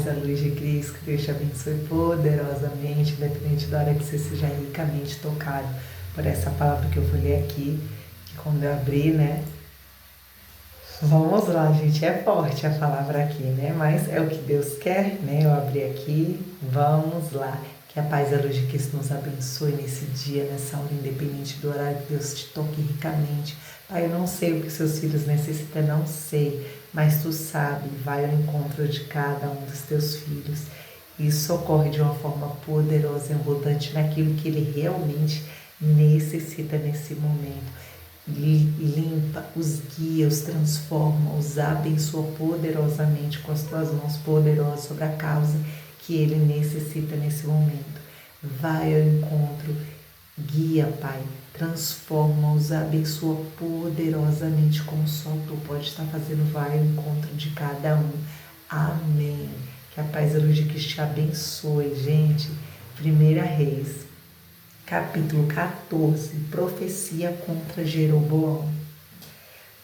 paz, a luz de Cristo, que Deus te abençoe poderosamente, independente da hora que você seja ricamente tocado por essa palavra que eu vou ler aqui, que quando eu abrir, né? Vamos lá, gente, é forte a palavra aqui, né? Mas é o que Deus quer, né? Eu abri aqui, vamos lá. Que a paz e a luz de Cristo nos abençoe nesse dia, nessa hora, independente do horário, que Deus te toque ricamente. Pai, eu não sei o que seus filhos necessitam, não sei, mas Tu sabe, vai ao encontro de cada um dos Teus filhos e socorre de uma forma poderosa e abundante naquilo que ele realmente necessita nesse momento. Limpa, os guia, os transforma, os abençoa poderosamente com as Tuas mãos poderosas sobre a causa que ele necessita nesse momento. Vai ao encontro, guia, Pai, transforma-os, abençoa poderosamente como só Tu pode estar fazendo. Vai ao encontro de cada um. Amém. Que a paz e a luz de Cristo te abençoe, gente. 1 Reis, capítulo 14, profecia contra Jeroboão.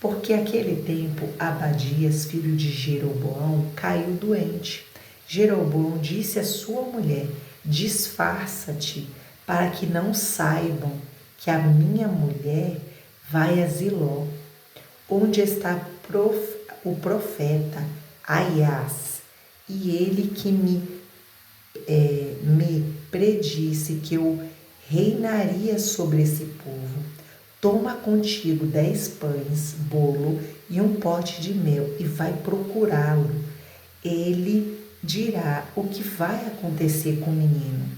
Porque aquele tempo Abadias, filho de Jeroboão, caiu doente. Jeroboão disse à sua mulher: disfarça-te, para que não saibam que a minha mulher vai a Ziló, onde está o profeta Aias, e ele que me predisse que eu reinaria sobre esse povo. Toma contigo 10 pães, bolo e um pote de mel e vai procurá-lo. Ele dirá o que vai acontecer com o menino.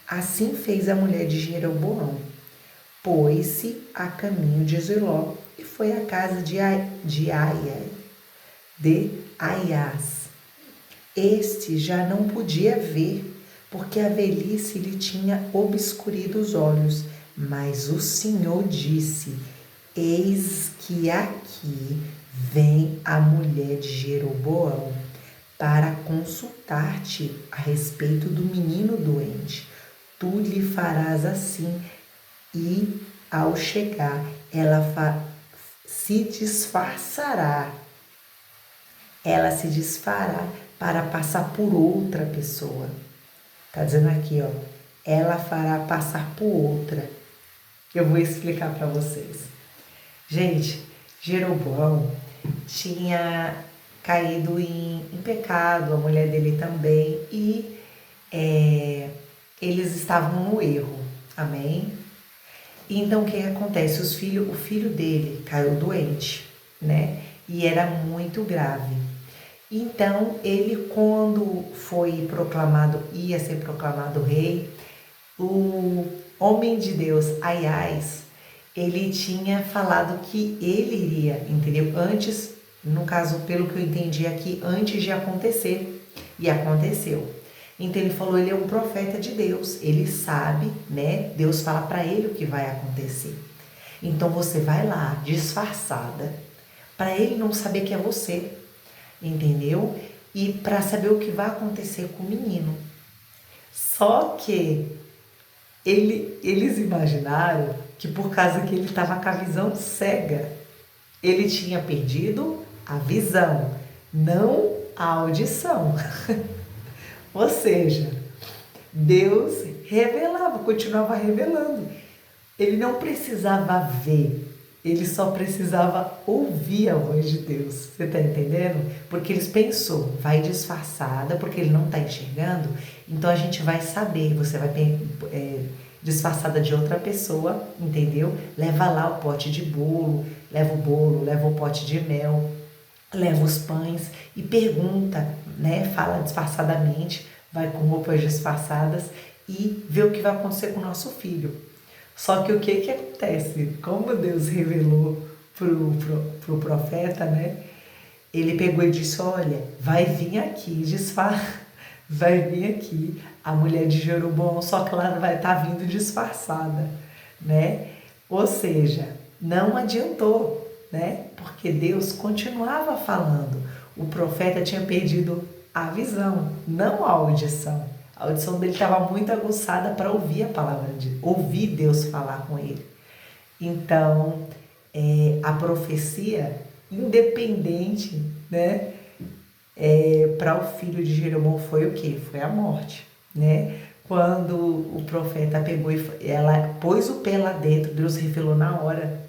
Assim fez a mulher de Jeroboão. Pôs-se a caminho de Ziló e foi à casa de Aias. Este já não podia ver, porque a velhice lhe tinha obscurido os olhos. Mas o Senhor disse: eis que aqui vem a mulher de Jeroboão para consultar-te a respeito do menino doente. Tu lhe farás assim, e ao chegar, ela se disfarçará. Ela se disfará para passar por outra pessoa. Tá dizendo aqui, ó. Ela fará passar por outra. Eu vou explicar para vocês. Gente, Jeroboão tinha caído em pecado, a mulher dele também, e eles estavam no erro, amém? Então, o que acontece? O filho dele caiu doente, né? E era muito grave. Então, ele, quando ia ser proclamado rei, o homem de Deus, Aias, ele tinha falado que ele iria, entendeu? Antes, no caso, pelo que eu entendi aqui, antes de acontecer. E aconteceu. Então ele falou, ele é um profeta de Deus, ele sabe, né? Deus fala para ele o que vai acontecer. Então você vai lá, disfarçada, para ele não saber que é você, entendeu? E para saber o que vai acontecer com o menino. Só que eles imaginaram que por causa que ele estava com a visão cega, ele tinha perdido a visão, não a audição. Ou seja, Deus revelava, continuava revelando. Ele não precisava ver, ele só precisava ouvir a voz de Deus. Você está entendendo? Porque eles pensou, vai disfarçada, porque ele não está enxergando, então a gente vai saber, você vai disfarçada de outra pessoa, entendeu? Leva lá o pote de bolo, leva o pote de mel, leva os pães e pergunta, né? Fala disfarçadamente, vai com roupas disfarçadas e vê o que vai acontecer com o nosso filho. Só que o que acontece? Como Deus revelou pro profeta, né? Ele pegou e disse, olha, vai vir aqui, vai vir aqui a mulher de Jeroboão, só que ela vai estar vindo disfarçada, né? Ou seja, não adiantou, né? Porque Deus continuava falando. O profeta tinha perdido a visão, não a audição. A audição dele estava muito aguçada para ouvir a palavra ouvir Deus falar com ele. Então, a profecia, independente, né? para o filho de Jeroboão foi o quê? Foi a morte, né? Quando o profeta pegou ela pôs o pé lá dentro, Deus revelou na hora,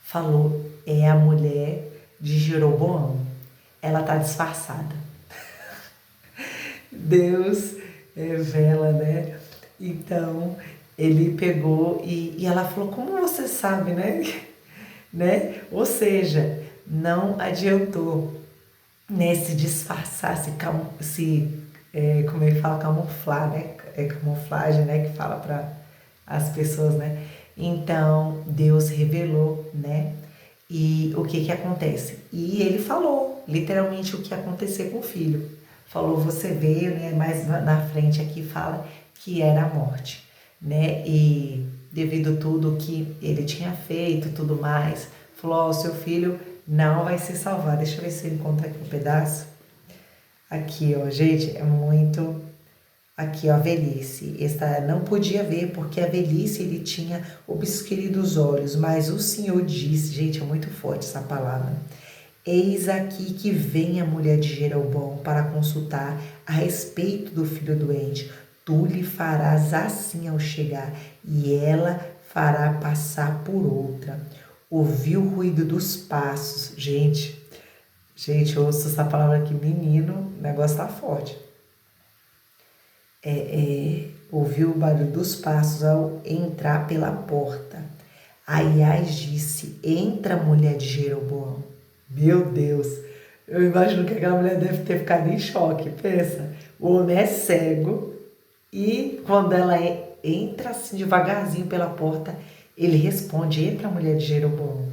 falou, é a mulher de Jeroboão, ela tá disfarçada. Deus revela, né? Então, ele pegou e ela falou, como você sabe, né? Né? Ou seja, não adiantou, né, se disfarçar, como ele fala, camuflar, né? É camuflagem, né? Que fala para as pessoas, né? Então, Deus revelou, né? E o que que acontece? E ele falou, literalmente, o que ia acontecer com o filho. Falou, você veio, né? Mas na frente aqui fala que era a morte, né? E devido a tudo que ele tinha feito, tudo mais, falou, ó, o seu filho não vai se salvar. Deixa eu ver se eu encontro aqui um pedaço. Aqui, ó, gente, é muito... Aqui, ó, a velhice. Esta não podia ver, porque a velhice ele tinha obscurido os olhos, mas o Senhor disse, gente, é muito forte essa palavra. Eis aqui que vem a mulher de Jeroboão para consultar a respeito do filho doente. Tu lhe farás assim ao chegar, e ela fará passar por outra. Ouviu o ruído dos passos. Gente, eu ouço essa palavra aqui, menino, o negócio tá forte. Ouviu o barulho dos passos ao entrar pela porta. Aiás disse, entra, mulher de Jeroboão. Meu Deus, eu imagino que aquela mulher deve ter ficado em choque. Pensa, o homem é cego e quando ela entra assim devagarzinho pela porta, ele responde, entra, mulher de Jeroboão.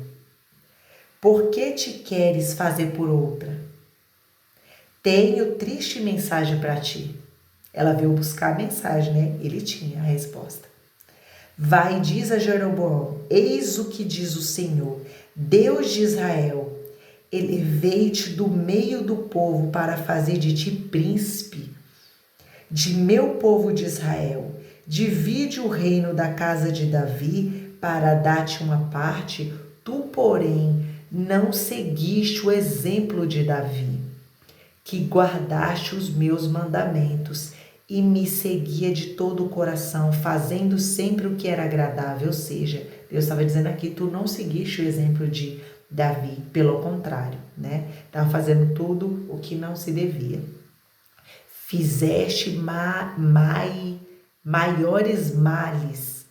Por que te queres fazer por outra? Tenho triste mensagem para ti. Ela veio buscar a mensagem, né? Ele tinha a resposta. Vai e diz a Jeroboão, eis o que diz o Senhor, Deus de Israel, elevei-te do meio do povo para fazer de ti príncipe, de meu povo de Israel. Divide o reino da casa de Davi para dar-te uma parte, tu, porém, não seguiste o exemplo de Davi, que guardaste os meus mandamentos e me seguia de todo o coração, fazendo sempre o que era agradável. Ou seja, Deus estava dizendo aqui, tu não seguiste o exemplo de Davi, pelo contrário, né? Estava fazendo tudo o que não se devia. Fizeste maiores males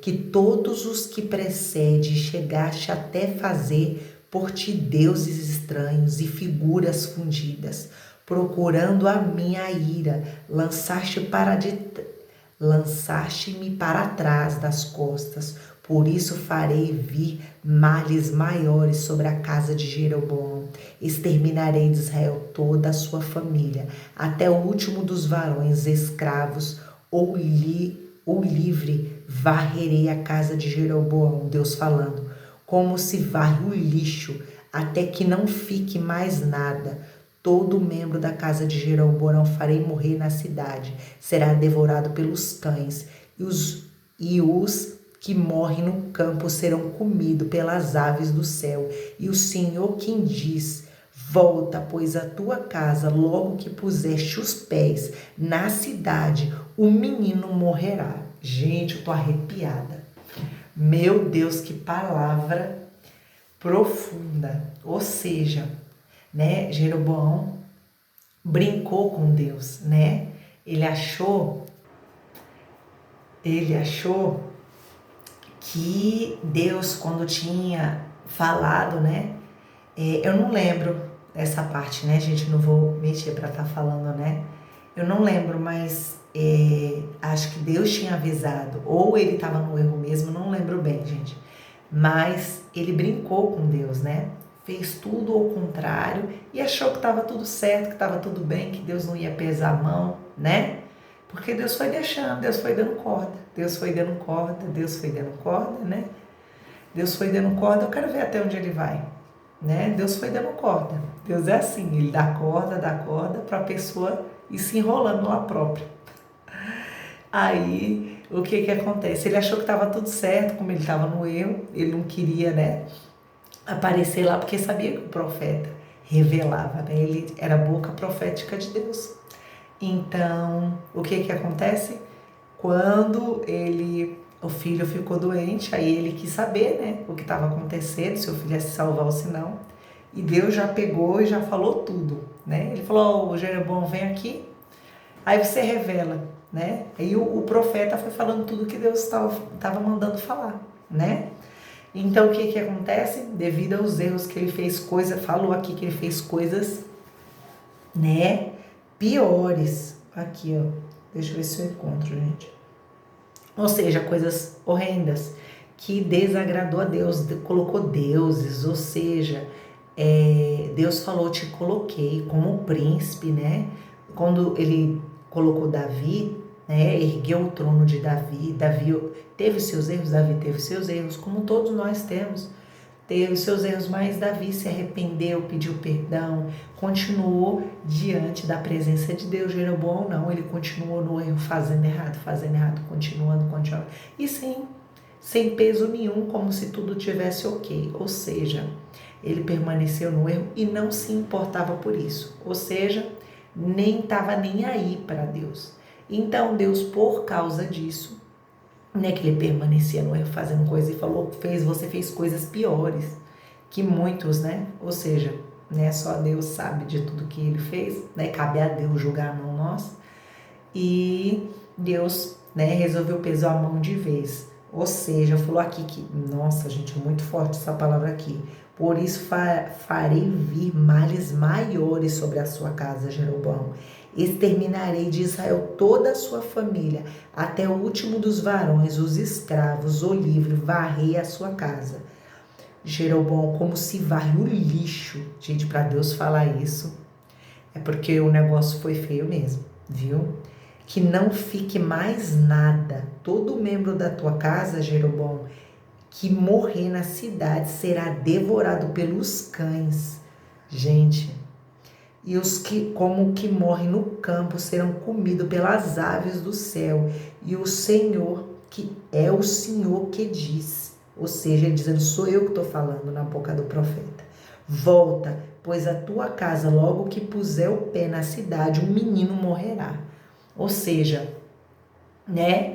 que todos os que precedem, chegaste até fazer por ti deuses estranhos e figuras fundidas, procurando a minha ira, lançaste-me para trás das costas. Por isso farei vir males maiores sobre a casa de Jeroboão. Exterminarei de Israel toda a sua família, até o último dos varões escravos ou livre, varrerei a casa de Jeroboão, Deus falando, como se varre o lixo, até que não fique mais nada. Todo membro da casa de Jeroboão farei morrer na cidade, será devorado pelos cães, e os que morrem no campo serão comidos pelas aves do céu. E o Senhor quem diz, volta, pois a tua casa, logo que puseste os pés na cidade, o menino morrerá. Gente, eu tô arrepiada. Meu Deus, que palavra profunda. Ou seja, né, Jeroboão brincou com Deus, né? Ele achou que Deus, quando tinha falado, né? Eu não lembro essa parte, né, gente? Não vou mexer para estar falando, né? Eu não lembro, mas acho que Deus tinha avisado, ou ele estava no erro mesmo, não lembro bem, gente. Mas ele brincou com Deus, né? Fez tudo ao contrário e achou que estava tudo certo, que estava tudo bem, que Deus não ia pesar a mão, né? Porque Deus foi deixando, Deus foi dando corda, Deus foi dando corda, né? Deus foi dando corda, eu quero ver até onde ele vai, né? Deus foi dando corda. Deus é assim, ele dá corda para a pessoa ir se enrolando lá própria. Aí, o que acontece? Ele achou que estava tudo certo, como ele estava no erro, ele não queria, né, aparecer lá, porque sabia que o profeta revelava, né? Ele era a boca profética de Deus. Então, o que acontece? Quando o filho ficou doente, aí ele quis saber, né, o que estava acontecendo, se o filho ia se salvar ou se não. E Deus já pegou e já falou tudo, né? Ele falou: "Ô, Jeroboão, vem aqui". Aí você revela, né? Aí o profeta foi falando tudo que Deus estava mandando falar, né? Então o que acontece? Devido aos erros que ele fez, falou aqui que ele fez coisas, né, piores. Aqui, ó. Deixa eu ver se eu encontro, gente. Ou seja, coisas horrendas que desagradou a Deus, colocou deuses, ou seja, Deus falou: "Te coloquei como príncipe", né? Quando ele colocou Davi, né, ergueu o trono de Davi. Davi teve seus erros, Davi teve seus erros, como todos nós temos. Teve seus erros, mas Davi se arrependeu, pediu perdão, continuou diante da presença de Deus. Jeroboão não, ele continuou no erro, fazendo errado, continuando. E sem peso nenhum, como se tudo tivesse ok. Ou seja, ele permaneceu no erro e não se importava por isso. Ou seja, nem estava nem aí para Deus. Então Deus, por causa disso, né, que ele permanecia no erro fazendo coisas, e falou: você fez coisas piores que muitos, né? Ou seja, né, só Deus sabe de tudo que ele fez, né? Cabe a Deus julgar, não nós. E Deus, né, resolveu pesar a mão de vez. Ou seja, falou aqui que, nossa, gente, é muito forte essa palavra aqui. Por isso farei vir males maiores sobre a sua casa, Jeroboão. Exterminarei de Israel toda a sua família, até o último dos varões, os escravos, o livre, varrei a sua casa. Jeroboão, como se varre o lixo. Gente, para Deus falar isso, é porque o negócio foi feio mesmo, viu? Que não fique mais nada. Todo membro da tua casa, Jeroboão, que morrer na cidade será devorado pelos cães. Gente, e os que, como que morrem no campo, serão comidos pelas aves do céu. E o Senhor, que é o Senhor que diz, ou seja, ele dizendo: sou eu que estou falando na boca do profeta. Volta, pois a tua casa, logo que puser o pé na cidade, um menino morrerá. Ou seja, né?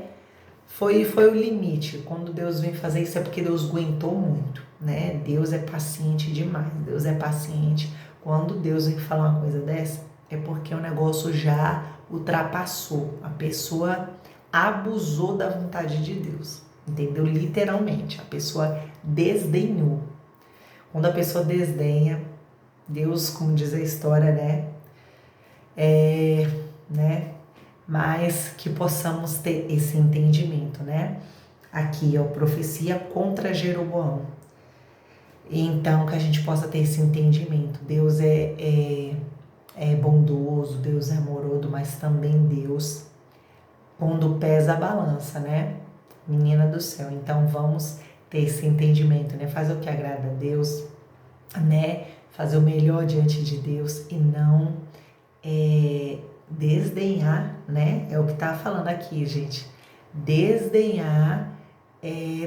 Foi o limite. Quando Deus vem fazer isso é porque Deus aguentou muito, né? Deus é paciente demais. Deus é paciente. Quando Deus vem falar uma coisa dessa, é porque o negócio já ultrapassou. A pessoa abusou da vontade de Deus, entendeu? Literalmente, a pessoa desdenhou. Quando a pessoa desdenha, Deus, como diz a história, né? Mas que possamos ter esse entendimento, né? Aqui, ó, profecia contra Jeroboão. Então, que a gente possa ter esse entendimento. Deus é bondoso, Deus é amoroso, mas também Deus, quando pesa a balança, né? Menina do céu. Então, vamos ter esse entendimento, né? Fazer o que agrada a Deus, né? Fazer o melhor diante de Deus e não desdenhar, né? É o que tá falando aqui, gente. Desdenhar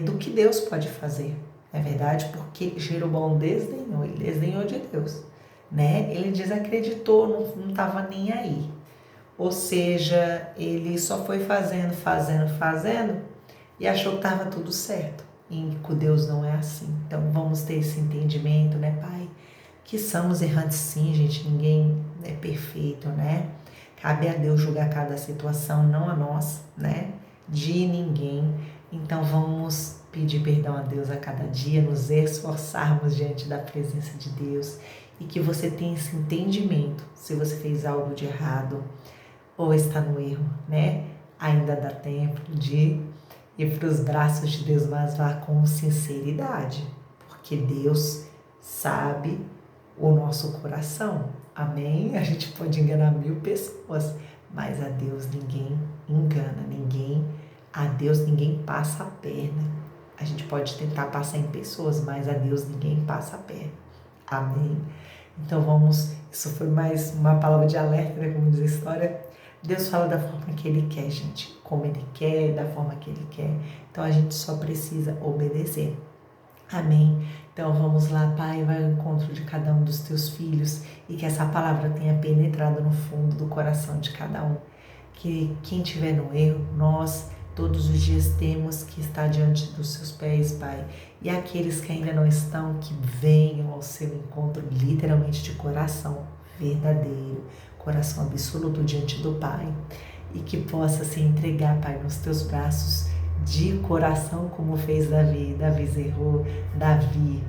do que Deus pode fazer. É verdade? Porque Jeroboão desdenhou, ele desdenhou de Deus, né? Ele desacreditou, não estava nem aí. Ou seja, ele só foi fazendo e achou que estava tudo certo. E com Deus não é assim. Então vamos ter esse entendimento, né, Pai? Que somos errantes sim, gente. Ninguém é perfeito, né? Cabe a Deus julgar cada situação, não a nós, né? De ninguém. Então vamos pedir perdão a Deus a cada dia, nos esforçarmos diante da presença de Deus e que você tenha esse entendimento se você fez algo de errado ou está no erro, né? Ainda dá tempo de ir para os braços de Deus, mas vá com sinceridade, porque Deus sabe o nosso coração. Amém? A gente pode enganar 1000 pessoas, mas a Deus ninguém engana, a Deus ninguém passa a perna. A gente pode tentar passar em pessoas, mas a Deus ninguém passa a perna. Amém? Então isso foi mais uma palavra de alerta, né, como diz a história. Deus fala da forma que Ele quer, gente, como Ele quer, da forma que Ele quer. Então a gente só precisa obedecer. Amém. Então vamos lá, Pai, vai ao encontro de cada um dos teus filhos e que essa palavra tenha penetrado no fundo do coração de cada um. Que quem estiver no erro, nós todos os dias temos que estar diante dos seus pés, Pai. E aqueles que ainda não estão, que venham ao seu encontro literalmente de coração verdadeiro, coração absoluto diante do Pai. E que possa se entregar, Pai, nos teus braços de coração, como fez Davi. Davi zerrou, Davi